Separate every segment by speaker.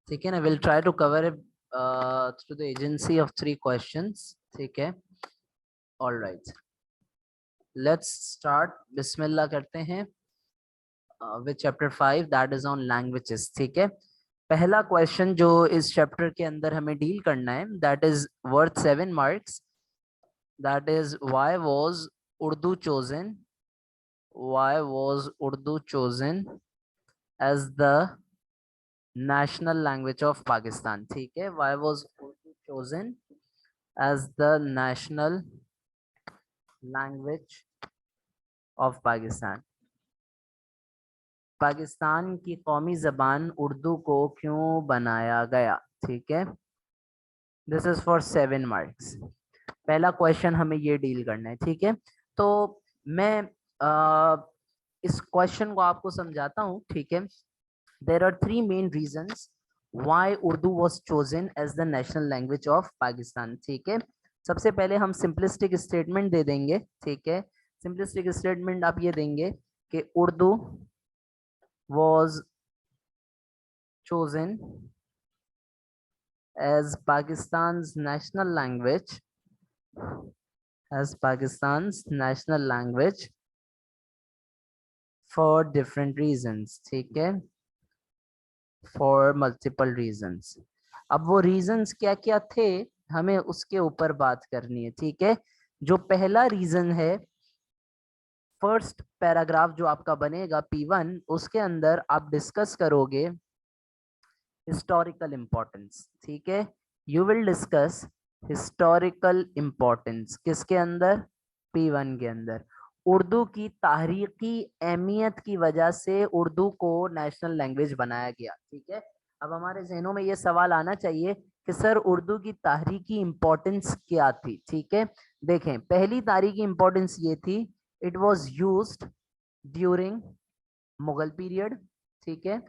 Speaker 1: ठीक है ना, will try to cover it through the agency of 3 questions. ठीक है, ऑलराइट, लेट्स स्टार्ट। बिस्मिल्लाह करते हैं with chapter 5 that is on languages. ठीक है, पहला क्वेश्चन जो इस चैप्टर के अंदर हमें डील करना है that is worth 7 marks. That is why was Urdu chosen, why was Urdu chosen as the national language of Pakistan. ठीक है, why was Urdu chosen as the national language of Pakistan. Pakistan की कौमी जबान उर्दू को क्यों बनाया गया? ठीक है, दिस इज फॉर 7 मार्क्स। पहला क्वेश्चन हमें ये डील करना है। ठीक है, तो मैं इस क्वेश्चन को आपको समझाता हूँ। ठीक है, there are 3 main reasons why Urdu was chosen as the national language of Pakistan. ठीक है, सबसे पहले हम सिंपलिस्टिक स्टेटमेंट दे देंगे। ठीक है, सिंपलिस्टिक स्टेटमेंट आप ये देंगे कि Urdu was chosen as Pakistan's national language, as Pakistan's national language for different reasons। ठीक है, for multiple reasons। अब वो reasons क्या क्या थे हमें उसके ऊपर बात करनी है। ठीक है, जो पहला रीजन है, फर्स्ट पैराग्राफ जो आपका बनेगा P1, उसके अंदर आप डिस्कस करोगे हिस्टोरिकल इम्पोर्टेंस। ठीक है, you will discuss historical importance किसके अंदर? P1 के अंदर। उर्दू की तारीखी अहमियत की वजह से उर्दू को नेशनल लैंग्वेज बनाया गया। ठीक है, अब हमारे जहनों में ये सवाल आना चाहिए कि सर उर्दू की तारीखी इम्पोर्टेंस क्या थी? ठीक है, देखें, पहली तारीखी इम्पोर्टेंस ये थी, it was used during Mughal period. ठीक है,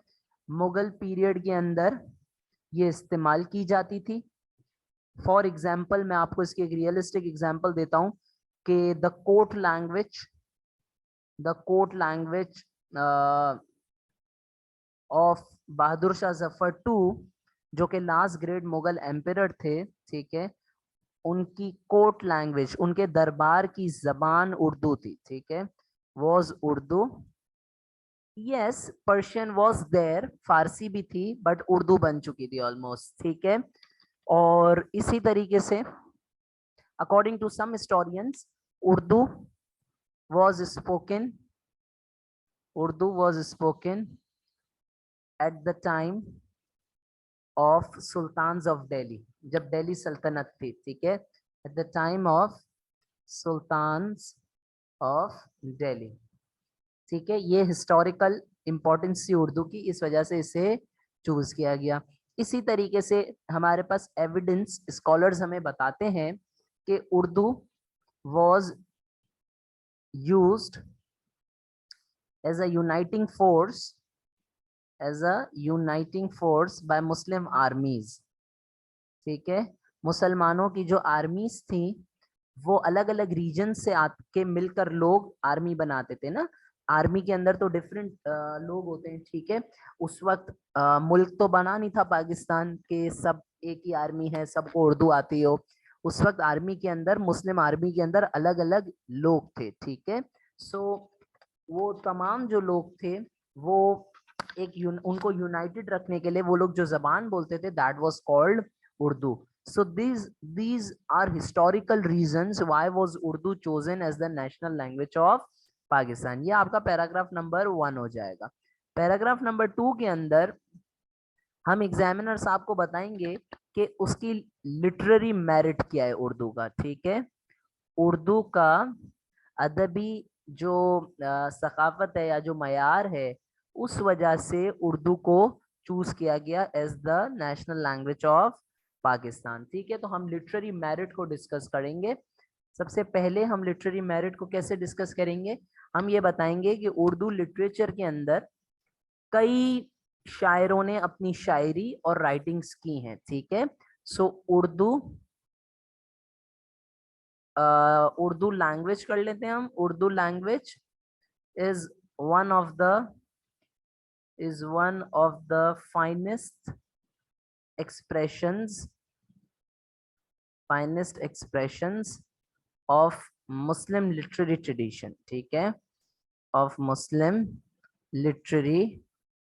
Speaker 1: मुगल पीरियड के अंदर ये इस्तेमाल की जाती थी। फॉर एग्जाम्पल, मैं आपको इसकी एक रियलिस्टिक एग्जाम्पल देता हूं कि the court language of Bahadur Shah Zafar too, जो कि लास्ट ग्रेट मुगल एम्परर थे। ठीक है, उनकी कोर्ट लैंग्वेज, उनके दरबार की जबान उर्दू थी। ठीक है, was Urdu. Yes, Persian was there, Farsi भी थी, बट उर्दू बन चुकी थी ऑलमोस्ट। ठीक है, और इसी तरीके से according to some historians Urdu was spoken, Urdu was spoken at the time of sultans of Delhi, जब दिल्ली सल्तनत थी। ठीक है, at the time of sultans of Delhi. ठीक है, ये हिस्टोरिकल इंपॉर्टेंस थी उर्दू की, इस वजह से इसे चूज किया गया। इसी तरीके से हमारे पास एविडेंस, स्कॉलर्स हमें बताते हैं कि Urdu was used as a uniting force, as a uniting force by Muslim armies. ठीक है, मुसलमानों की जो आर्मीज थी वो अलग अलग रीजन से आके मिलकर लोग आर्मी बनाते थे ना। आर्मी के अंदर तो डिफरेंट लोग होते हैं। ठीक है, उस वक्त मुल्क तो बना नहीं था पाकिस्तान के सब एक ही आर्मी है, सबको उर्दू आती हो। उस वक्त आर्मी के अंदर, मुस्लिम आर्मी के अंदर अलग अलग लोग थे। ठीक है, सो वो तमाम जो लोग थे वो उनको यूनाइटेड रखने के लिए वो लोग जो जबान बोलते थे that was called Urdu. So these are historical reasons why was Urdu chosen as the national language of Pakistan। ये आपका पैराग्राफ नंबर 1 हो जाएगा। पैराग्राफ नंबर 2 के अंदर हम एग्जामिनर साहब को बताएंगे कि उसकी लिटरेरी मेरिट क्या है उर्दू का। ठीक है, उर्दू का अदबी जो सकाफत है या जो मयार है, उस वजह से उर्दू को चूज किया गया as the national language of Pakistan. ठीक है, तो हम लिटरेरी मेरिट को डिस्कस करेंगे। सबसे पहले हम लिटरेरी मेरिट को कैसे डिस्कस करेंगे? हम ये बताएंगे कि उर्दू लिटरेचर के अंदर कई शायरों ने अपनी शायरी और राइटिंग्स की हैं। ठीक है, सो उर्दू लैंग्वेज कर लेते हैं हम। Urdu language is one of the finest expressions of Muslim literary tradition, ठीक है, of Muslim literary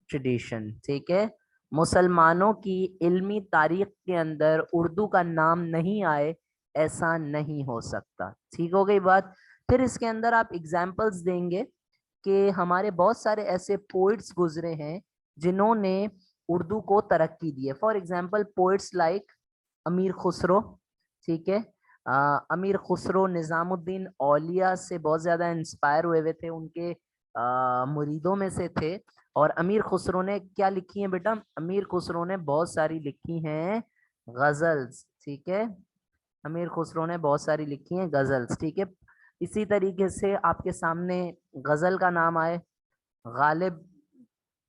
Speaker 1: tradition, ठीक है। मुसलमानों की इल्मी तारीख के अंदर उर्दू का नाम नहीं आए, ऐसा नहीं हो सकता। ठीक हो गई बात। फिर इसके अंदर आप एग्जाम्पल्स देंगे कि हमारे बहुत सारे ऐसे पोइट्स गुजरे हैं जिन्होंने उर्दू को तरक्की दी है। फॉर एग्जाम्पल पोइट्स लाइक अमीर खुसरो, ठीक है। अमीर खुसरो निजामुद्दीन औलिया से बहुत ज्यादा इंस्पायर हुए थे, उनके मुरीदों में से थे। और अमीर खुसरो ने क्या लिखी है बेटा? अमीर खुसरो ने बहुत सारी लिखी हैं गजल्स, ठीक है। अमीर खुसरो ने बहुत सारी लिखी हैं गजल्स, ठीक है। इसी तरीके से आपके सामने गजल का नाम आए, गालिब,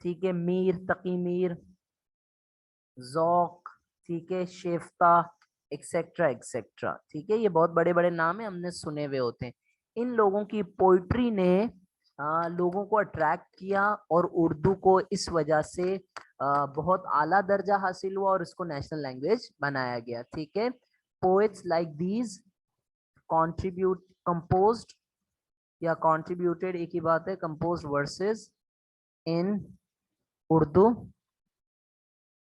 Speaker 1: ठीक है, मीर तकी मीर, जौक, ठीक है, शेफ्ता, एक्सेट्रा एक्सेट्रा, ठीक है। ये बहुत बड़े बड़े नाम है, हमने सुने हुए होते हैं। इन लोगों की पोइट्री ने लोगों को अट्रैक्ट किया और उर्दू को इस वजह से बहुत आला दर्जा हासिल हुआ और इसको नेशनल लैंग्वेज बनाया गया, ठीक है। पोएट्स लाइक दीज कंपोज्ड या कॉन्ट्रीब्यूटेड, एक ही बात है, composed versus in Urdu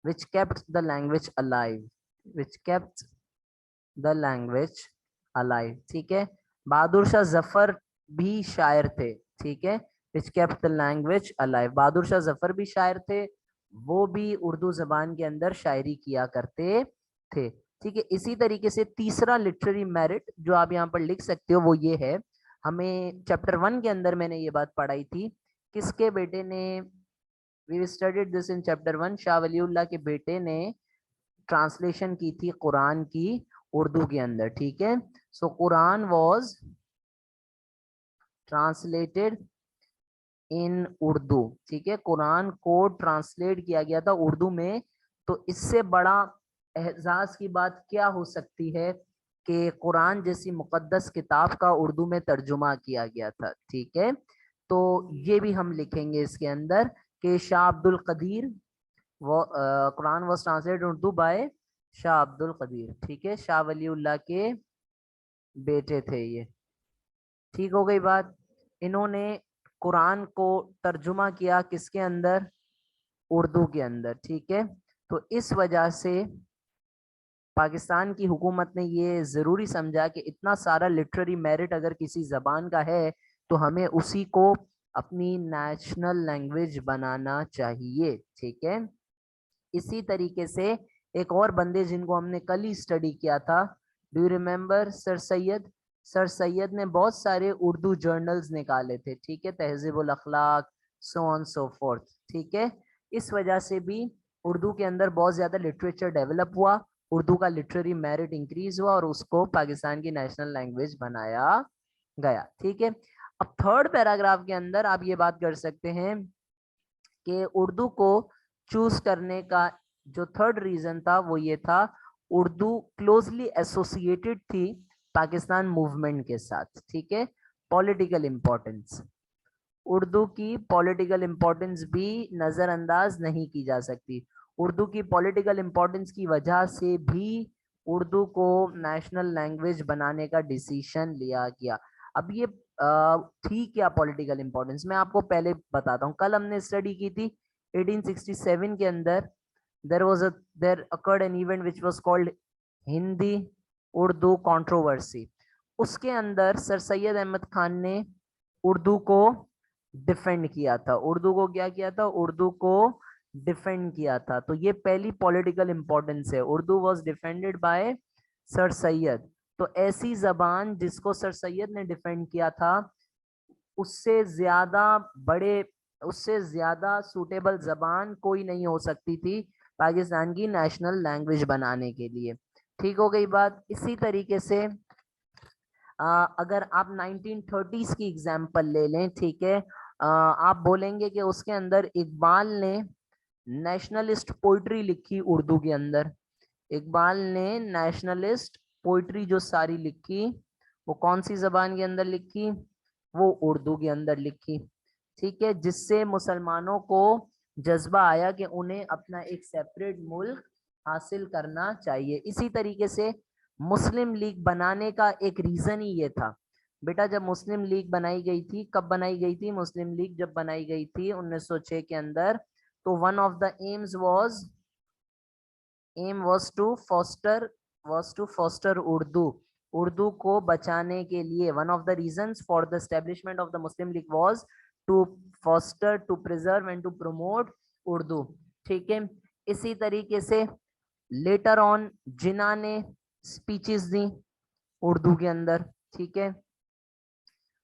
Speaker 1: which kept the language alive, ठीक है। बहादुर शाह जफर भी शायर थे, ठीक है, which kept the language alive। बहादुर शाह जफर भी शायर थे, वो भी उर्दू जबान के अंदर शायरी किया करते थे, ठीक है। इसी तरीके से तीसरा लिटरेरी मेरिट जो आप यहाँ पर लिख सकते हो वो ये है, हमें चैप्टर 1 के अंदर मैंने ये बात पढ़ाई थी, किसके बेटे ने, We studied this in chapter 1, Shah Waliullah के बेटे ने ट्रांसलेशन की थी कुरान की उर्दू के अंदर, ठीक है। So Quran was translated in Urdu, ठीक है। कुरान को ट्रांसलेट किया गया था उर्दू में। तो इससे बड़ा एहसास की बात क्या हो सकती है कि कुरान जैसी मुकद्दस किताब का उर्दू में तर्जुमा किया गया था, ठीक है। तो ये भी हम लिखेंगे इसके अंदर कि शाह अब्दुल कदीर, वो Quran was translated Urdu by Shah Abdul Qadir, ठीक है। शाह वलीउल्लाह के बेटे थे ये, ठीक हो गई बात। इन्होंने कुरान को तर्जुमा किया किसके अंदर? उर्दू के अंदर, ठीक है। तो इस वजह से पाकिस्तान की हुकूमत ने ये जरूरी समझा कि इतना सारा लिटरेरी मेरिट अगर किसी जबान का है तो हमें उसी को अपनी नेशनल लैंग्वेज बनाना चाहिए, ठीक है। इसी तरीके से एक और बंदे जिनको हमने कल ही स्टडी किया था, do you remember sir Syed? Sir Syed ने बहुत सारे उर्दू जर्नल्स निकाले थे, ठीक है, तहजीबुल अखलाक, सो ऑन सो फोर्थ, ठीक है। इस वजह से भी उर्दू के अंदर बहुत ज्यादा लिटरेचर डेवलप हुआ, उर्दू का लिटरेरी मेरिट इंक्रीज हुआ और उसको पाकिस्तान की नेशनल लैंग्वेज बनाया गया, ठीक है। अब थर्ड पैराग्राफ के अंदर आप ये बात कर सकते हैं कि उर्दू को चूज करने का जो थर्ड रीजन था वो ये था, उर्दू क्लोजली एसोसिएटेड थी पाकिस्तान मूवमेंट के साथ, ठीक है। पॉलिटिकल इंपॉर्टेंस, उर्दू की पॉलिटिकल इंपॉर्टेंस भी नजरअंदाज नहीं की जा सकती। उर्दू की पॉलिटिकल इंपॉर्टेंस की वजह से भी उर्दू को नेशनल लैंग्वेज बनाने का डिसीजन लिया गया। अब ये थी क्या पॉलिटिकल इंपॉर्टेंस, मैं आपको पहले बताता हूँ। कल हमने स्टडी की थी 1867 के अंदर there occurred an event which was called Hindi Urdu controversy. उसके अंदर सर सैयद अहमद खान ने उर्दू को डिफेंड किया था। उर्दू को क्या किया था? उर्दू को डिफेंड किया था। तो ये पहली पॉलिटिकल इंपॉर्टेंस है, Urdu was defended bye sir Syed. तो ऐसी जबान जिसको सर सैयद ने डिफेंड किया था, उससे ज्यादा सूटेबल जबान कोई नहीं हो सकती थी पाकिस्तान की नेशनल लैंग्वेज बनाने के लिए, ठीक हो गई बात। इसी तरीके से अगर आप 1930s की एग्जाम्पल ले लें, ठीक है, आप बोलेंगे कि उसके अंदर इकबाल ने नेशनलिस्ट पोइट्री लिखी उर्दू के अंदर। इकबाल ने नेशनलिस्ट पोइट्री जो सारी लिखी वो कौन सी जबान के अंदर लिखी? वो उर्दू के अंदर लिखी, ठीक है, जिससे मुसलमानों को जज्बा आया कि उन्हें अपना एक सेपरेट मुल्क हासिल करना चाहिए। इसी तरीके से मुस्लिम लीग बनाने का एक रीजन ही ये था बेटा। जब मुस्लिम लीग बनाई गई थी, कब बनाई गई थी मुस्लिम लीग? जब बनाई गई थी 1906 के अंदर, तो one of the aims was to foster Urdu को बचाने के लिए। One of the reasons for the establishment of the Muslim League was to foster, to preserve and to promote Urdu. ठीक है, इसी तरीके से लेटर ऑन जिन्ना ने स्पीचेस दी उर्दू के अंदर। ठीक है,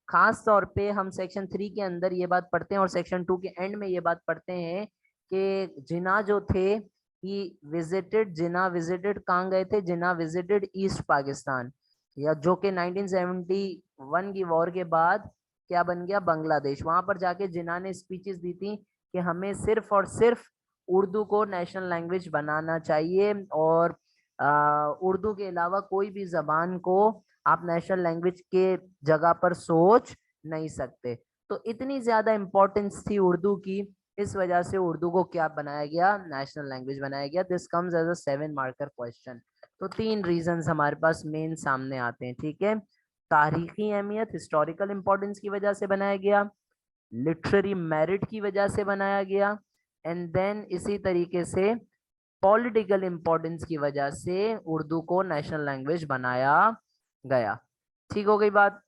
Speaker 1: खास तौर पे हम सेक्शन 3 के अंदर ये बात पढ़ते हैं और सेक्शन 2 के एंड में ये बात पढ़ते हैं कि जिन्ना जो थे जिन्ना विजिटेड कहाँ गए थे? जिन्ना विजिटेड ईस्ट पाकिस्तान, या जो कि 1971 की वॉर के बाद क्या बन गया? बांग्लादेश। वहां पर जाके जिन्ना ने स्पीचेस दी थी कि हमें सिर्फ और सिर्फ उर्दू को नेशनल लैंग्वेज बनाना चाहिए और उर्दू के अलावा कोई भी जबान को आप नेशनल लैंग्वेज के जगह पर सोच नहीं सकते। तो इतनी ज्यादा इंपॉर्टेंस थी उर्दू की, इस वजह से उर्दू को क्या बनाया गया? नेशनल लैंग्वेज बनाया गया। This comes as a 7 marker question. तो 3 रीजंस हमारे पास मेन सामने आते हैं। ठीक है, तारीखी अहमियत, हिस्टोरिकल इंपॉर्टेंस की वजह से बनाया गया, लिटरेरी मेरिट की वजह से बनाया गया, एंड देन इसी तरीके से पॉलिटिकल इंपॉर्टेंस की वजह से उर्दू को नेशनल लैंग्वेज बनाया गया। ठीक हो गई बात?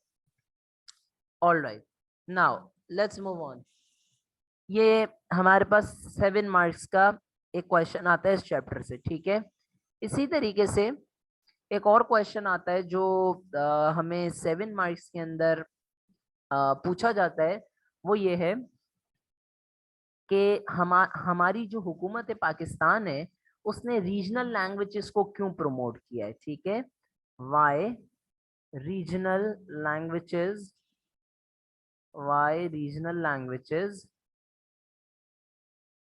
Speaker 1: All right, now let's move on. ये हमारे पास 7 मार्क्स का एक क्वेश्चन आता है इस चैप्टर से। ठीक है, इसी तरीके से एक और क्वेश्चन आता है जो हमें 7 मार्क्स के अंदर पूछा जाता है। वो ये है कि हमारी जो हुकूमत पाकिस्तान है उसने रीजनल लैंग्वेजेस को क्यों प्रमोट किया है? ठीक है, why regional languages,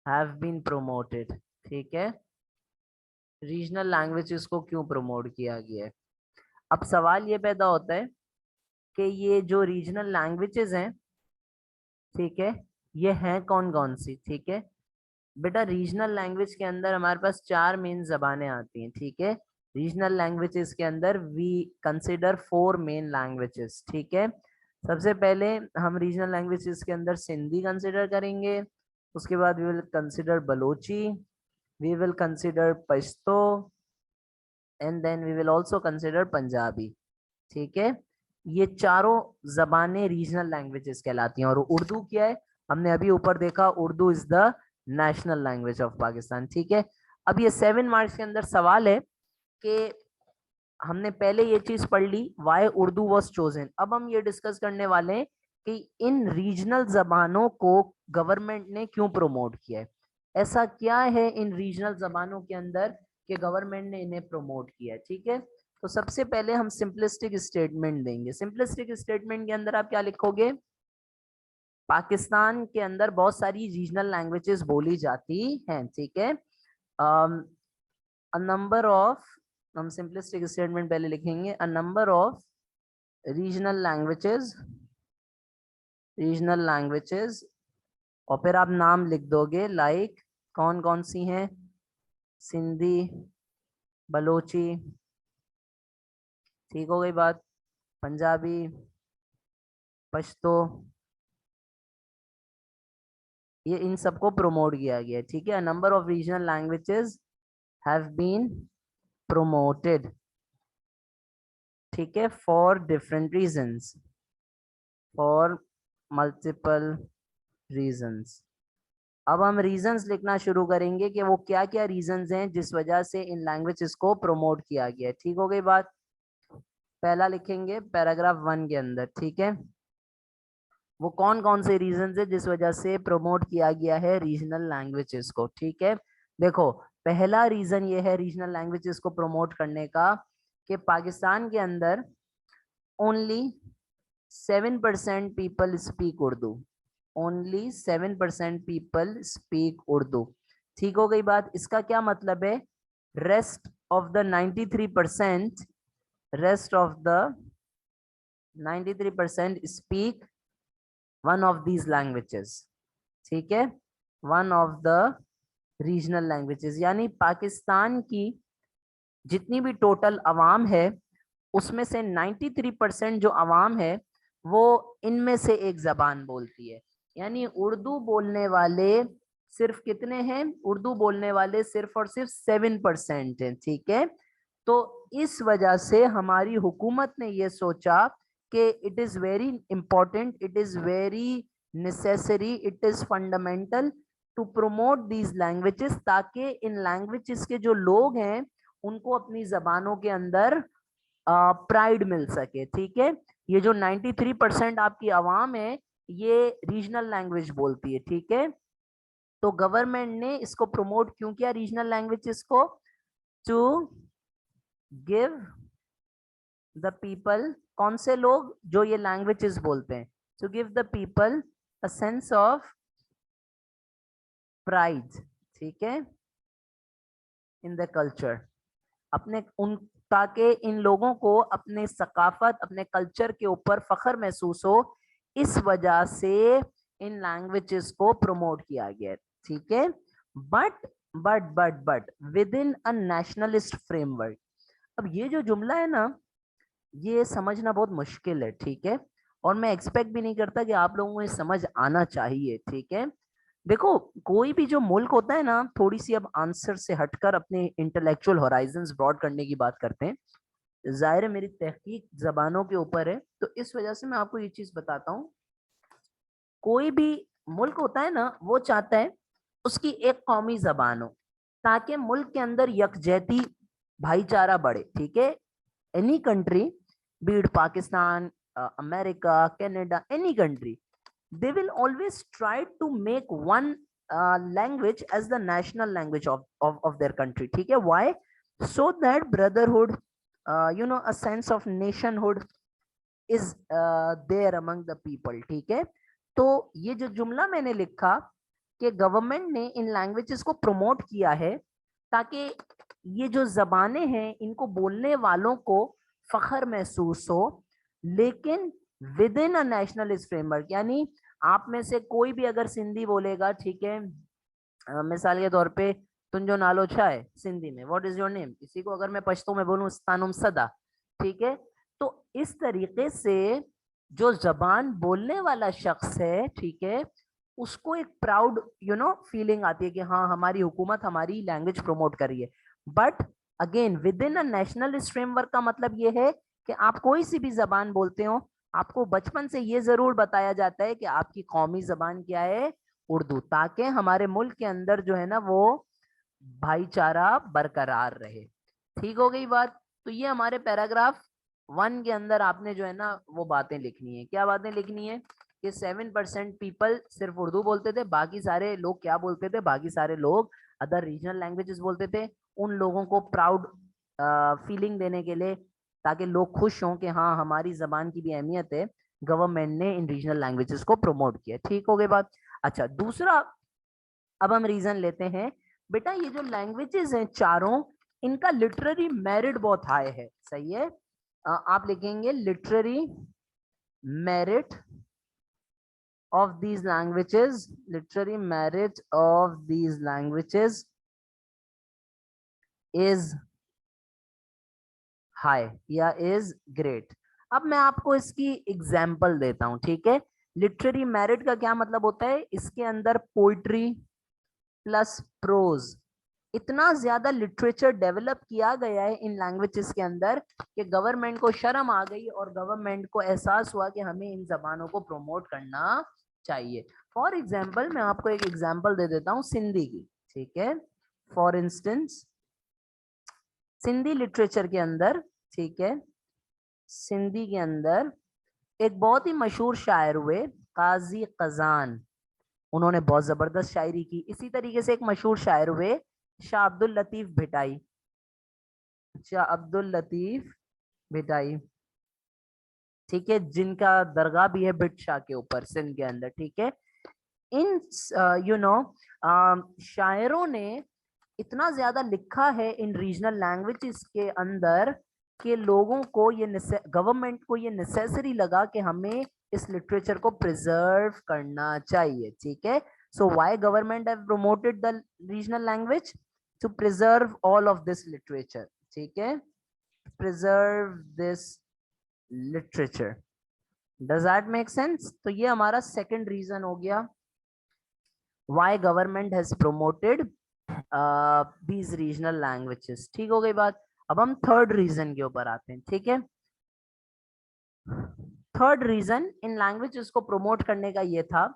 Speaker 1: have been promoted. ठीक है, रीजनल लैंग्वेजेस को क्यों प्रमोट किया गया है? अब सवाल ये पैदा होता है कि ये जो रीजनल लैंग्वेजेस हैं, ठीक है, ये हैं कौन कौन सी? ठीक है बेटा, रीजनल लैंग्वेज के अंदर हमारे पास 4 मेन जबानें आती हैं। ठीक है, रीजनल लैंग्वेजेस के अंदर वी कंसिडर 4 मेन लैंग्वेजेस। ठीक है, सबसे पहले हम रीजनल लैंग्वेजेस के अंदर सिंधी कंसिडर करेंगे, उसके बाद we will consider Balochi, we will consider Pashto, and then we will also consider Punjabi. ठीक है, ये चारों जबानें रीजनल लैंग्वेजेस कहलाती हैं। और उर्दू क्या है? हमने अभी ऊपर देखा, Urdu is the national language of Pakistan. ठीक है, अब ये 7 मार्क्स के अंदर सवाल है कि हमने पहले ये चीज पढ़ ली, वाई उर्दू वॉज चोजन। अब हम ये डिस्कस करने वाले हैं कि इन रीजनल जबानों को गवर्नमेंट ने क्यों प्रमोट किया है। ऐसा क्या है इन रीजनल जबानों के अंदर कि गवर्नमेंट ने इन्हें प्रमोट किया है? ठीक है, तो सबसे पहले हम सिंपलिस्टिक स्टेटमेंट देंगे। सिंपलिस्टिक स्टेटमेंट के अंदर आप क्या लिखोगे? पाकिस्तान के अंदर बहुत सारी रीजनल लैंग्वेजेस बोली जाती हैं। ठीक है, नंबर ऑफ, हम सिंपलिस्टिक स्टेटमेंट पहले लिखेंगे, a number of regional languages, और फिर आप नाम लिख दोगे, लाइक कौन कौन सी हैं? सिंधी, बलोची, ठीक हो गई बात, पंजाबी, पश्तो, ये इन सबको प्रमोट किया गया। ठीक है, number of regional languages have been promoted। ठीक है, for different reasons, for multiple reasons. अब हम रीजंस लिखना शुरू करेंगे कि वो क्या क्या रीजंस हैं जिस वजह से इन लैंग्वेजेस को प्रमोट किया गया। ठीक हो गई बात? पहला लिखेंगे पैराग्राफ 1 के अंदर। ठीक है, वो कौन कौन से रीजंस है जिस वजह से प्रमोट किया गया है रीजनल लैंग्वेजेस को। ठीक है, देखो पहला रीजन ये है रीजनल लैंग्वेजेस को प्रमोट करने का कि पाकिस्तान के अंदर only 7% people speak Urdu. Only 7% people speak Urdu. ठीक हो गई बात? इसका क्या मतलब है? Rest of the 93%, rest of the 93% speak one of these languages. ठीक है, one of the regional languages, यानी पाकिस्तान की जितनी भी टोटल अवाम है उसमें से 93% जो अवाम है वो इनमें से एक जबान बोलती है। यानी उर्दू बोलने वाले सिर्फ कितने हैं? उर्दू बोलने वाले सिर्फ और सिर्फ 7% हैं, ठीक है। तो इस वजह से हमारी हुकूमत ने ये सोचा कि it is very important, it is very necessary, it is fundamental to promote these languages, ताकि इन लैंग्वेजेस के जो लोग हैं उनको अपनी जबानों के अंदर प्राइड मिल सके, ठीक है। ये जो 93% आपकी आवाम है ये रीजनल लैंग्वेज बोलती है, ठीक है। तो गवर्नमेंट ने इसको प्रमोट क्यों किया रीजनल लैंग्वेजेस को? टू गिव द पीपल, कौन से लोग? जो ये लैंग्वेजेस बोलते हैं। To give the people a sense of pride, ठीक है, इन द कल्चर, अपने उन, ताकि इन लोगों को अपने सकाफत, अपने कल्चर के ऊपर फख्र महसूस हो। इस वजह से इन लैंग्वेजेस को प्रमोट किया गया, ठीक है। But with in a nationalist framework. अब ये जो जुमला है ना, ये समझना बहुत मुश्किल है, ठीक है, और मैं एक्सपेक्ट भी नहीं करता कि आप लोगों को ये समझ आना चाहिए, ठीक है। देखो, कोई भी जो मुल्क होता है ना, थोड़ी सी अब आंसर से हटकर अपने इंटेलेक्चुअल होराइजन्स ब्रॉड करने की बात करते हैं। जाहिर है मेरी तहकीक जबानों के ऊपर है, तो इस वजह से मैं आपको ये चीज बताता हूँ। कोई भी मुल्क होता है ना, वो चाहता है उसकी एक कौमी जबान हो, ताकि मुल्क के अंदर यकजहती, भाईचारा बढ़े, ठीक है। Any country, be it Pakistan, America, Canada, any country, they will always try to make one language as the national language of their country, ठीक है। why? So that brotherhood, a sense of nationhood is there among the people, ठीक है। तो ये जो जुमला मैंने लिखा कि गवर्नमेंट ने इन लैंग्वेजेस को प्रमोट किया है ताकि ये जो जबानें हैं इनको बोलने वालों को फख्र महसूस हो, लेकिन with in a nationalist framework. यानी आप में से कोई भी अगर सिंधी बोलेगा, ठीक है, मिसाल के तौर पे तुंजो नालो छा है सिंधी में, व्हाट इज योर नेम, इसी को अगर मैं पश्तो में बोलूं स्तानुम सदा, ठीक है। तो इस तरीके से जो जबान बोलने वाला शख्स है, ठीक है, उसको एक प्राउड फीलिंग आती है कि हाँ हमारी हुकूमत हमारी लैंग्वेज प्रमोट कर रही है। But again with in a nationalist framework का मतलब ये है कि आप कोई सी भी जबान बोलते हो, आपको बचपन से ये जरूर बताया जाता है कि आपकी कौमी जबान क्या है, उर्दू, ताकि हमारे मुल्क के अंदर जो है ना वो भाईचारा बरकरार रहे। ठीक हो गई बात? तो ये हमारे पैराग्राफ 1 के अंदर आपने जो है ना वो बातें लिखनी है। क्या बातें लिखनी है? कि 7% पीपल सिर्फ उर्दू बोलते थे, बाकी सारे लोग क्या बोलते थे? बाकी सारे लोग अदर रीजनल लैंग्वेजेस बोलते थे। उन लोगों को प्राउड फीलिंग देने के लिए, ताकि लोग खुश हों कि हाँ हमारी जबान की भी अहमियत है, गवर्नमेंट ने इन रीजनल लैंग्वेजेस को प्रमोट किया। ठीक हो गई बात? अच्छा, दूसरा अब हम रीजन लेते हैं। बेटा ये जो लैंग्वेजेस हैं चारों, इनका लिटरेरी मेरिट बहुत हाई है, सही है। आप लिखेंगे literary merit of these languages, literary merit of these languages is high या is great। अब मैं आपको इसकी एग्जाम्पल देता हूं, ठीक है। लिटरेरी मेरिट का क्या मतलब होता है? इसके अंदर पोइट्री प्लस प्रोज, इतना ज्यादा लिटरेचर डेवलप किया गया है इन लैंग्वेजेस के अंदर कि गवर्नमेंट को शर्म आ गई और गवर्नमेंट को एहसास हुआ कि हमें इन जबानों को प्रमोट करना चाहिए। फॉर एग्जाम्पल मैं आपको एक एग्जाम्पल दे देता हूँ सिंधी की, ठीक है। फॉर इंस्टेंस सिंधी लिटरेचर के अंदर, ठीक है, सिंधी के अंदर एक बहुत ही मशहूर शायर हुए काजी कजान, उन्होंने बहुत जबरदस्त शायरी की। इसी तरीके से एक मशहूर शायर हुए शाह अब्दुल लतीफ भिटाई, शाह अब्दुल लतीफ भिटाई, ठीक है, जिनका दरगाह भी है भिट शाह के ऊपर सिंध के अंदर, ठीक है। इन शायरों ने इतना ज्यादा लिखा है इन रीजनल लैंग्वेजेस के अंदर कि लोगों को ये गवर्नमेंट को ये नेसेसरी लगा कि हमें इस लिटरेचर को प्रिजर्व करना चाहिए, ठीक है। So why government have promoted the regional language? To preserve all of this literature. ठीक है, preserve this literature. Does that make sense? तो ये हमारा second reason हो गया why government has promoted these regional languages. ठीक हो गई बात. अब हम थर्ड रीजन के ऊपर आते हैं. ठीक है, थर्ड रीजन इन लैंग्वेजेस को प्रमोट करने का ये था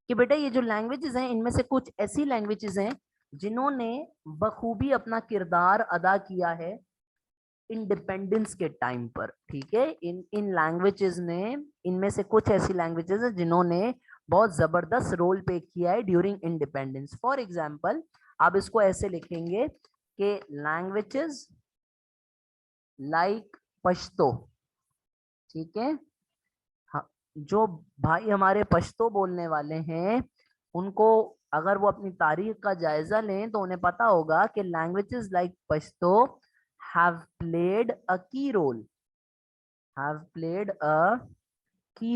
Speaker 1: कि बेटा ये जो लैंग्वेजेस हैं इनमें से कुछ ऐसी लैंग्वेजेस हैं जिन्होंने बखूबी अपना किरदार अदा किया है इंडिपेंडेंस के टाइम पर. ठीक है, इन लैंग्वेजेस ने, इनमें से कुछ ऐसी लैंग्वेजेस हैं जिन्होंने बहुत जबरदस्त रोल प्ले किया है ड्यूरिंग इंडिपेंडेंस. फॉर एग्जांपल आप इसको ऐसे लिखेंगे कि लैंग्वेजेस लाइक पश्तो. ठीक है, जो भाई हमारे पश्तो बोलने वाले हैं उनको अगर वो अपनी तारीख का जायजा लें तो उन्हें पता होगा कि languages like Pashto have played a key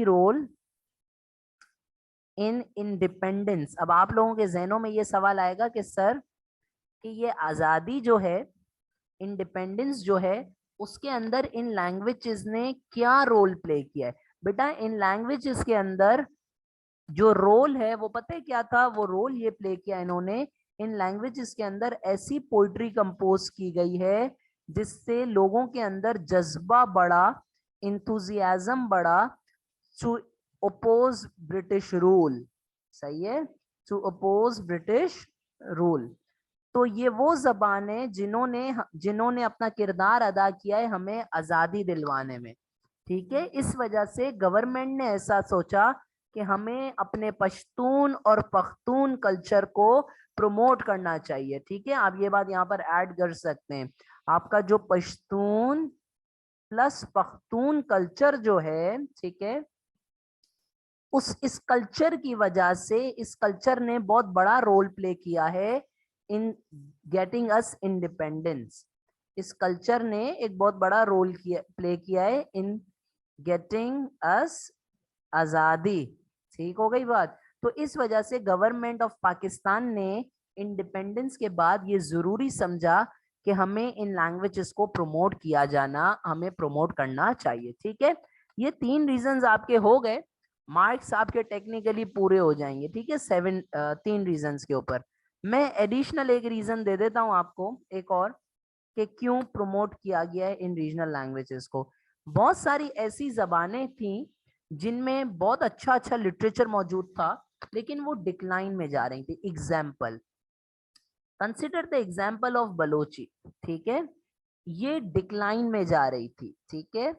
Speaker 1: role in independence. अब आप लोगों के जहनों में ये सवाल आएगा कि सर कि ये आज़ादी जो है, इंडिपेंडेंस जो है, उसके अंदर इन लैंग्वेजेस ने क्या रोल प्ले किया है. बेटा इन लैंग्वेजेस के अंदर जो रोल है वो पता है क्या था? वो रोल ये प्ले किया इन्होंने, इन लैंग्वेजेस के अंदर ऐसी पोइट्री कंपोज की गई है जिससे लोगों के अंदर जज्बा बढ़ा, इंथुजियाज्म बढ़ा टू ओपोज ब्रिटिश रूल. सही है, टू ओपोज ब्रिटिश रूल. तो ये वो जबान है जिन्होंने अपना किरदार अदा किया है हमें आजादी दिलवाने में. ठीक है, इस वजह से गवर्नमेंट ने ऐसा सोचा कि हमें अपने पश्तून और पख्तून कल्चर को प्रमोट करना चाहिए. ठीक है, आप ये बात यहाँ पर ऐड कर सकते हैं. आपका जो पश्तून प्लस पख्तून कल्चर जो है, ठीक है, इस कल्चर की वजह से इस कल्चर ने बहुत बड़ा रोल प्ले किया है इन गेटिंग अस इंडिपेंडेंस. इस कल्चर ने एक बहुत बड़ा रोल प्ले किया है इन गेटिंग अस आजादी. ठीक हो गई बात. तो इस वजह से गवर्नमेंट ऑफ पाकिस्तान ने इंडिपेंडेंस के बाद ये जरूरी समझा कि हमें इन लैंग्वेजेस को प्रमोट किया जाना, हमें प्रमोट करना चाहिए. ठीक है, ये 3 रीजंस आपके हो गए. मार्क्स आपके टेक्निकली पूरे हो जाएंगे. ठीक है, 3 रीजंस के ऊपर मैं एडिशनल एक रीजन दे देता हूं आपको एक और कि क्यों प्रमोट किया गया है इन रीजनल लैंग्वेजेस को. बहुत सारी ऐसी जबानें थी जिनमें बहुत अच्छा लिटरेचर मौजूद था लेकिन वो डिक्लाइन में जा रही थी. Example, consider the example of Balochi. ठीक है, ये डिक्लाइन में जा रही थी. ठीक है,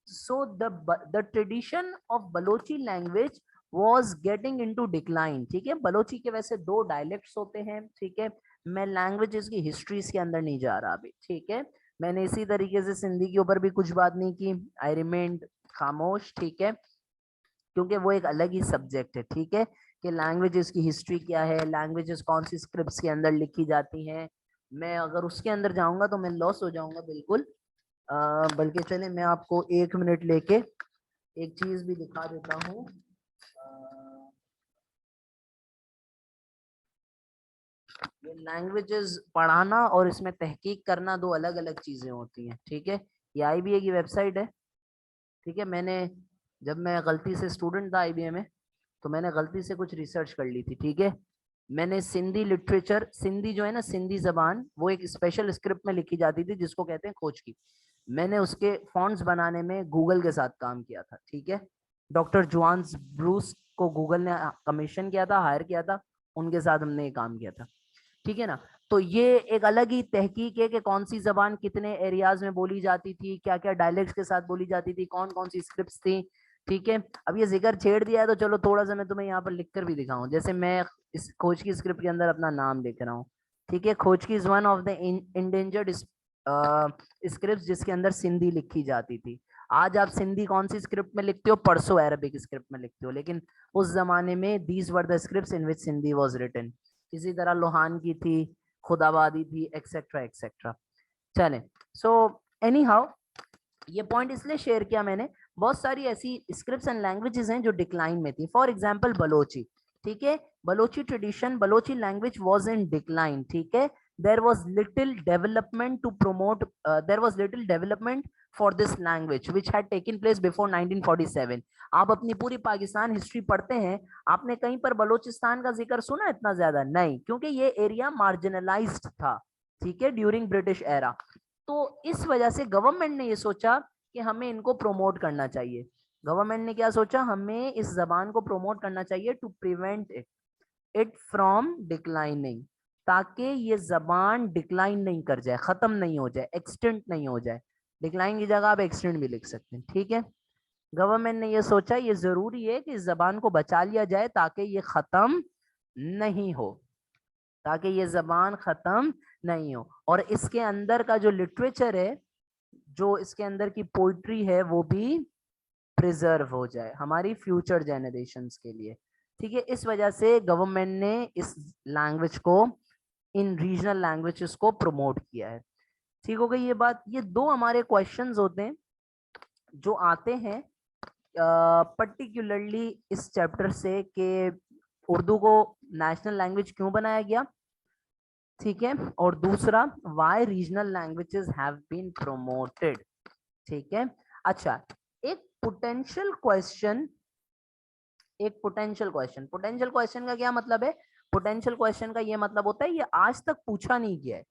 Speaker 1: so the tradition of Balochi language was getting into decline. ठीक है, बलोची के वैसे 2 डायलेक्ट्स होते हैं. ठीक है, मैं लैंग्वेजेस की हिस्ट्रीज के अंदर नहीं जा रहा अभी. ठीक है, मैंने इसी तरीके से सिंधी के ऊपर भी कुछ बात नहीं की. आई रिमेन्ड खामोश. ठीक है, क्योंकि वो एक अलग ही सब्जेक्ट है. ठीक है, कि लैंग्वेजेस की हिस्ट्री क्या है, लैंग्वेजेस कौन सी स्क्रिप्ट्स के अंदर लिखी जाती हैं, मैं अगर उसके अंदर जाऊंगा तो मैं लॉस हो जाऊंगा बिल्कुल. बल्कि चले मैं आपको 1 मिनट लेके एक चीज भी दिखा देता हूँ. ये लैंग्वेजेस पढ़ाना और इसमें तहकीक करना 2 अलग अलग चीजें होती हैं. ठीक है, ये IBA की वेबसाइट है. ठीक है, मैंने जब मैं गलती से स्टूडेंट था IBA में तो मैंने गलती से कुछ रिसर्च कर ली थी. ठीक है, मैंने सिंधी लिटरेचर, सिंधी जो है ना, सिंधी जबान, वो एक स्पेशल स्क्रिप्ट में लिखी जाती थी जिसको कहते हैं खोज की. मैंने उसके फॉन्ट्स बनाने में गूगल के साथ काम किया था. ठीक है, डॉक्टर जुआन्स ब्रूस को गूगल ने कमीशन किया था, हायर किया था, उनके साथ हमने ये काम किया था. ठीक है ना, तो ये एक अलग ही तहकीक है कि कौन सी जबान कितने एरियाज में बोली जाती थी, क्या क्या डायलेक्ट्स के साथ बोली जाती थी, कौन कौन सी स्क्रिप्ट्स थी. ठीक है, अब ये जिक्र छेड़ दिया है तो चलो थोड़ा सा मैं तुम्हें यहाँ पर लिखकर भी दिखाऊं. जैसे मैं इस खोज की स्क्रिप्ट के अंदर अपना नाम लिख रहा हूँ. ठीक है, खोज की is one of the endangered script जिसके अंदर सिंधी लिखी जाती थी. आज आप सिंधी कौन सी स्क्रिप्ट में लिखते हो? परसों अरबिक स्क्रिप्ट में लिखते हो. लेकिन उस जमाने में these were the scripts in which Sindhi was written. इसी तरह लोहान की थी, खुदाबादी थी, एक्सेट्रा एक्सेट्रा. चले, सो एनी हाउ ये पॉइंट इसलिए शेयर किया मैंने, बहुत सारी ऐसी स्क्रिप्ट्स एंड लैंग्वेजेस हैं जो डिक्लाइन में थी. For example Balochi. ठीक है, Balochi tradition, Balochi language was in decline, ठीक है, there was little development to promote there was little development for this language which had taken place before 1947. आप अपनी पूरी पाकिस्तान हिस्ट्री पढ़ते हैं, आपने कहीं पर बलोचिस्तान का जिक्र सुना इतना ज्यादा? नहीं, क्योंकि ये एरिया मार्जिनलाइज्ड था, ठीक है, ड्यूरिंग ब्रिटिश एरा। तो इस वजह से गवर्नमेंट ने ये सोचा कि हमें इनको प्रोमोट करना चाहिए। गवर्नमेंट ने क्या सोचा, हमें इस जबान को प्रोमोट करना चाहिए to prevent it from declining, ताकि ये जबान डिक्लाइन नहीं कर जाए, खत्म नहीं हो जाए, एक्सटेंट नहीं हो जाए। डिक्लाइन की जगह आप एक्सटेंट भी लिख सकते हैं, ठीक है। गवर्नमेंट ने ये सोचा ये जरूरी है कि इस जबान को बचा लिया जाए ताकि ये खत्म नहीं हो, ताकि ये जबान खत्म नहीं हो। और इसके अंदर का जो लिटरेचर है, जो इसके अंदर की पोइट्री है, वो भी प्रिजर्व हो जाए हमारी फ्यूचर जनरेशंस के लिए, ठीक है। इस वजह से गवर्नमेंट ने इस लैंग्वेज को, इन रीजनल लैंग्वेजेस को प्रमोट किया है, ठीक हो गई ये बात। ये दो हमारे क्वेश्चंस होते हैं जो आते हैं पर्टिकुलरली इस चैप्टर से, कि उर्दू को नेशनल लैंग्वेज क्यों बनाया गया, ठीक है, और दूसरा why regional languages have been promoted, ठीक है। अच्छा, एक पोटेंशियल क्वेश्चन, पोटेंशियल क्वेश्चन का क्या मतलब है? पोटेंशियल क्वेश्चन का ये मतलब होता है ये आज तक पूछा नहीं गया है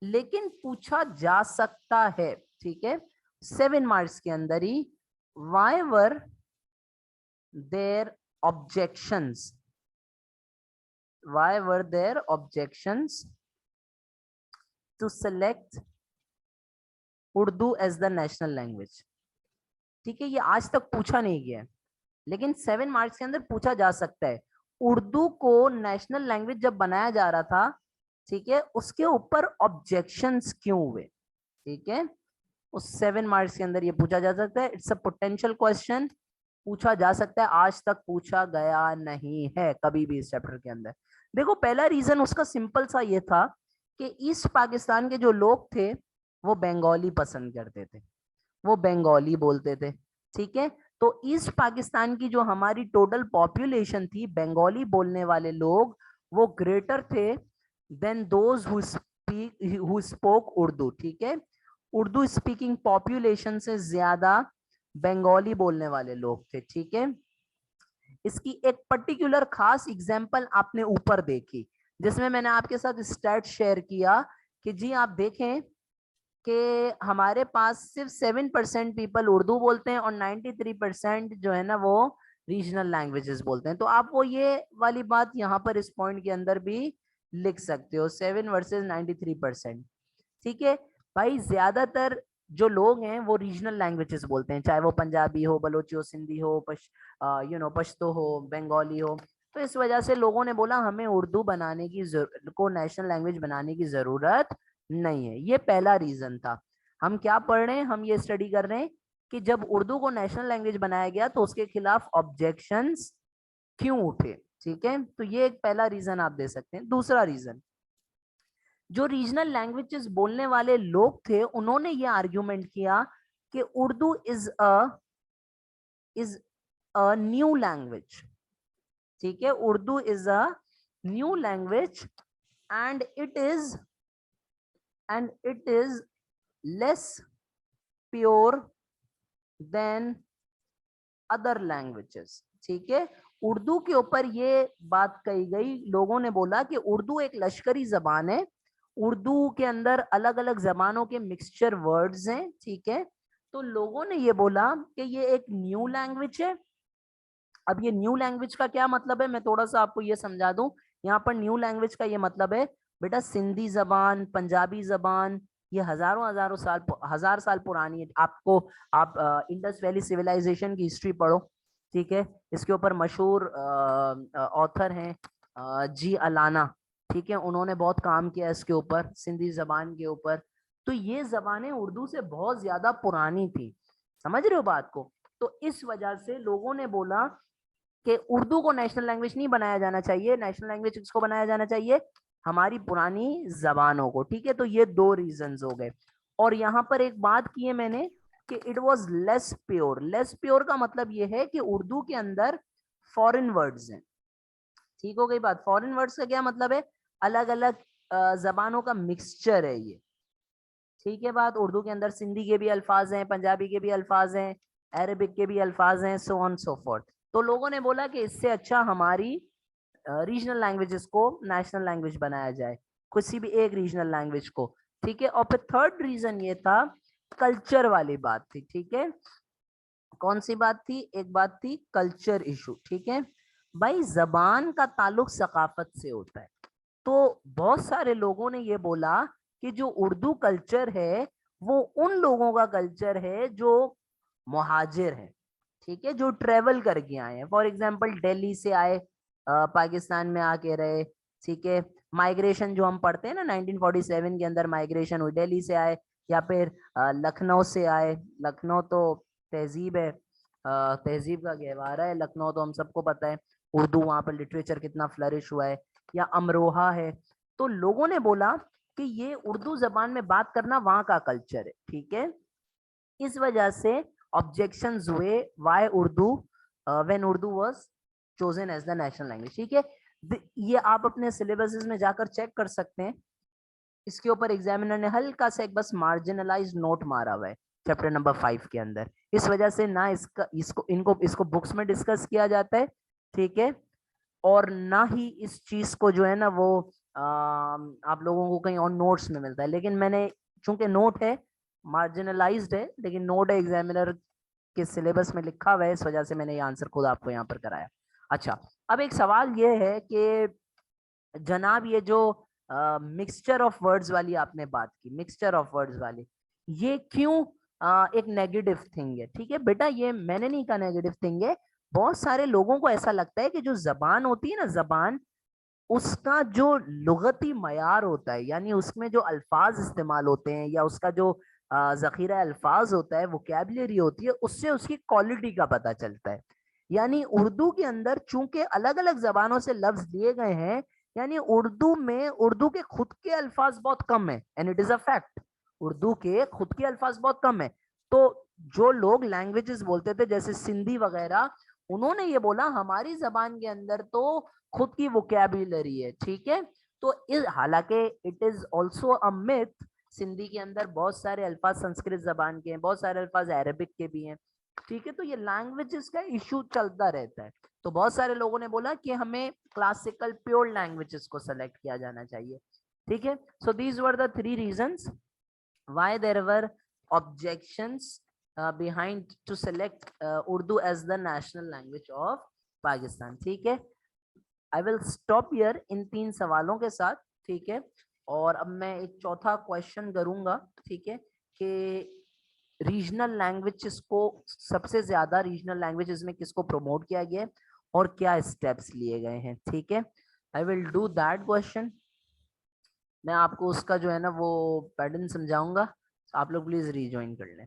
Speaker 1: लेकिन पूछा जा सकता है, ठीक है, 7 मार्क्स के अंदर ही। Why were there objections, why were there objections to select Urdu as the national language, ठीक है, ये आज तक पूछा नहीं गया है लेकिन 7 मार्क्स के अंदर पूछा जा सकता है। उर्दू को नेशनल लैंग्वेज जब बनाया जा रहा था, ठीक है, उसके ऊपर ऑब्जेक्शंस क्यों हुए, ठीक है, उस 7 मार्क्स के अंदर ये पूछा जा सकता है। इट्स अ पोटेंशियल क्वेश्चन, पूछा जा सकता है, आज तक पूछा गया नहीं है कभी भी इस चैप्टर के अंदर। देखो, पहला रीजन उसका सिंपल सा ये था कि ईस्ट पाकिस्तान के जो लोग थे वो बंगाली पसंद करते थे, वो बंगाली बोलते थे, ठीक है। तो ईस्ट पाकिस्तान की जो हमारी टोटल पॉपुलेशन थी, बंगाली बोलने वाले लोग, वो ग्रेटर थे than those who spoke Urdu, ठीक है। उर्दू स्पीकिंग पॉपुलेशन से ज्यादा बंगाली बोलने वाले लोग थे, ठीक है। इसकी एक पर्टिकुलर खास एग्जांपल आपने ऊपर देखी, जिसमें मैंने आपके साथ स्टैट शेयर किया कि जी आप देखें कि हमारे पास सिर्फ 7% पीपल उर्दू बोलते हैं और 93% जो है ना वो रीजनल लैंग्वेजेस बोलते हैं। तो आप वो ये वाली बात यहाँ पर इस पॉइंट के अंदर भी लिख सकते हो, 7 वर्सेस 93%, ठीक है भाई। ज्यादातर जो लोग हैं वो रीजनल लैंग्वेजेस बोलते हैं, चाहे वो पंजाबी हो, बलोची हो, सिंधी हो, पश्तो हो, बंगाली हो। तो इस वजह से लोगों ने बोला हमें उर्दू बनाने की को नेशनल लैंग्वेज बनाने की जरूरत नहीं है। ये पहला रीजन था। हम क्या पढ़ रहे हैं, हम ये स्टडी कर रहे हैं कि जब उर्दू को नेशनल लैंग्वेज बनाया गया तो उसके खिलाफ ऑब्जेक्शंस क्यों उठे, ठीक है। तो ये एक पहला रीजन आप दे सकते हैं। दूसरा रीजन, जो रीजनल लैंग्वेजेस बोलने वाले लोग थे उन्होंने ये आर्ग्यूमेंट किया कि Urdu is a new language, ठीक है, Urdu is a new language and it is less pure than other languages, ठीक है। उर्दू के ऊपर ये बात कही गई, लोगों ने बोला कि उर्दू एक लश्करी जबान है, उर्दू के अंदर अलग अलग जबानों के मिक्सचर वर्ड्स हैं, ठीक है। तो लोगों ने ये बोला कि ये एक न्यू लैंग्वेज है। अब ये न्यू लैंग्वेज का क्या मतलब है, मैं थोड़ा सा आपको ये समझा दूं। यहाँ पर न्यू लैंग्वेज का ये मतलब है बेटा, सिंधी जबान, पंजाबी जबान, ये हजारों हजार साल पुरानी है। आपको आप इंडस वैली सिविलाइजेशन की हिस्ट्री पढ़ो, ठीक है, इसके ऊपर मशहूर ऑथर हैं जी अलाना, ठीक है, उन्होंने बहुत काम किया इसके ऊपर, सिंधी जबान के ऊपर। तो ये जबानें उर्दू से बहुत ज्यादा पुरानी थी, समझ रहे हो बात को। तो इस वजह से लोगों ने बोला कि उर्दू को नेशनल लैंग्वेज नहीं बनाया जाना चाहिए, नेशनल लैंग्वेज किसको बनाया जाना चाहिए, हमारी पुरानी जबानों को, ठीक है। तो ये दो रीजंस हो गए। और यहाँ पर एक बात की है मैंने कि it was less pure. Less pure का मतलब ये है कि उर्दू के अंदर फॉरेन वर्ड्स हैं, ठीक हो गई बात। फॉरेन वर्ड्स का क्या मतलब है, अलग अलग जबानों का मिक्सचर है ये, ठीक है बात। उर्दू के अंदर सिंधी के भी अल्फाज हैं, पंजाबी के भी अल्फाज हैं, अरेबिक के भी अल्फाज हैं, सो ऑन सो फोर्थ। तो लोगों ने बोला कि इससे अच्छा हमारी रीजनल लैंग्वेजेस को नेशनल लैंग्वेज बनाया जाए, किसी भी एक रीजनल लैंग्वेज को, ठीक है। और फिर थर्ड रीजन ये था, कल्चर वाली बात थी, ठीक है। कौन सी बात थी, एक बात थी कल्चर इशू, ठीक है भाई। जबान का ताल्लुक सकाफत से होता है, तो बहुत सारे लोगों ने ये बोला कि जो उर्दू कल्चर है वो उन लोगों का कल्चर है जो मुहाजिर है, ठीक है, जो ट्रेवल करके आए हैं। फॉर एग्जांपल दिल्ली से आए, पाकिस्तान में आके रहे, ठीक है। माइग्रेशन जो हम पढ़ते हैं ना, 1947 के अंदर माइग्रेशन हुई, दिल्ली से आए, या फिर लखनऊ से आए। लखनऊ तो तहजीब है, तहजीब का गहवारा है लखनऊ, तो हम सबको पता है। उर्दू वहां पर लिटरेचर कितना फ्लरिश हुआ है, या अमरोहा है। तो लोगों ने बोला कि ये उर्दू जबान में बात करना वहां का कल्चर है, ठीक है। इस वजह से ऑब्जेक्शंस हुए, why Urdu, when Urdu was chosen as the national language, ठीक है। ये आप अपने सिलेबसेस में जाकर चेक कर सकते हैं, इसके ऊपर एग्जामिनर ने हल्का सा एक बस मार्जिनलाइज नोट मारा हुआ है चैप्टर नंबर 5 के अंदर। इस वजह से ना इसको बुक्स में डिस्कस किया जाता है, ठीक है, और ना ही इस चीज को जो है ना वो आप लोगों को कहीं और नोट्स में मिलता है। लेकिन मैंने, चूंकि नोट है, मार्जिनलाइज्ड है, लेकिन नोट है, एग्जामिनर के सिलेबस में लिखा हुआ है, इस वजह से मैंने ये आंसर खुद आपको यहाँ पर कराया। अच्छा, अब एक सवाल ये है कि जनाब ये जो मिक्सचर ऑफ वर्ड्स वाली आपने बात की, मिक्सचर ऑफ वर्ड्स वाली, ये क्यों एक नेगेटिव थिंग है, ठीक है बेटा। ये मैंने नहीं कहा नेगेटिव थिंग है, बहुत सारे लोगों को ऐसा लगता है कि जो जबान होती है ना, जबान, उसका जो लुगती मयार होता है, यानी उसमें जो अल्फाज इस्तेमाल होते हैं, या उसका जो जखीरा अल्फाज होता है, वोकैबुलरी होती है, उससे उसकी क्वालिटी का पता चलता है। यानी उर्दू के अंदर चूंकि अलग अलग जबानों से लफ्ज लिए गए हैं, यानी उर्दू में उर्दू के खुद के अल्फाज बहुत कम है, and it is a fact. Urdu के खुद के अल्फाज बहुत कम है। तो जो लोग लैंग्वेजेस बोलते थे जैसे सिंधी वगैरह, उन्होंने ये बोला हमारी जबान के अंदर तो खुद की वोकैबुलरी है, ठीक है। तो हालांकि it is also a myth, Sindhi के अंदर बहुत सारे अल्फाज संस्कृत जबान के हैं, बहुत सारे अल्फाज अरबिक के भी हैं, ठीक है। तो ये लैंग्वेजेस का इशू चलता रहता है। तो बहुत सारे लोगों ने बोला कि हमें क्लासिकल प्योर लैंग्वेजेस को सेलेक्ट किया जाना चाहिए, ठीक है। So these were the 3 reasons why there were objections behind to select Urdu as the national language of Pakistan, ठीक है। आई विल स्टॉप हियर इन 3 सवालों के साथ, ठीक है। और अब मैं एक चौथा क्वेश्चन करूंगा, ठीक है, कि रीजनल लैंग्वेजेस को, सबसे ज्यादा रीजनल लैंग्वेजेस में किसको प्रमोट किया गया है और क्या स्टेप्स लिए गए हैं, ठीक है। I will do that question. मैं आपको उसका जो है ना वो पैटर्न समझाऊंगा, आप लोग प्लीज रिज्वाइन कर लें।